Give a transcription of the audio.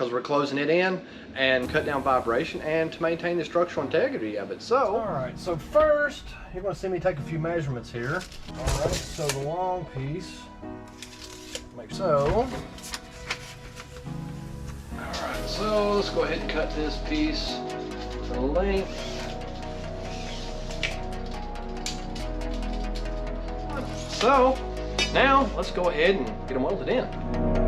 because we're closing it in and cut down vibration and to maintain the structural integrity of it. So, all right, so first you're going to see me take a few measurements here. All right, so the long piece, like so. All right, so let's go ahead and cut this piece to the length. So now let's go ahead and get them welded in.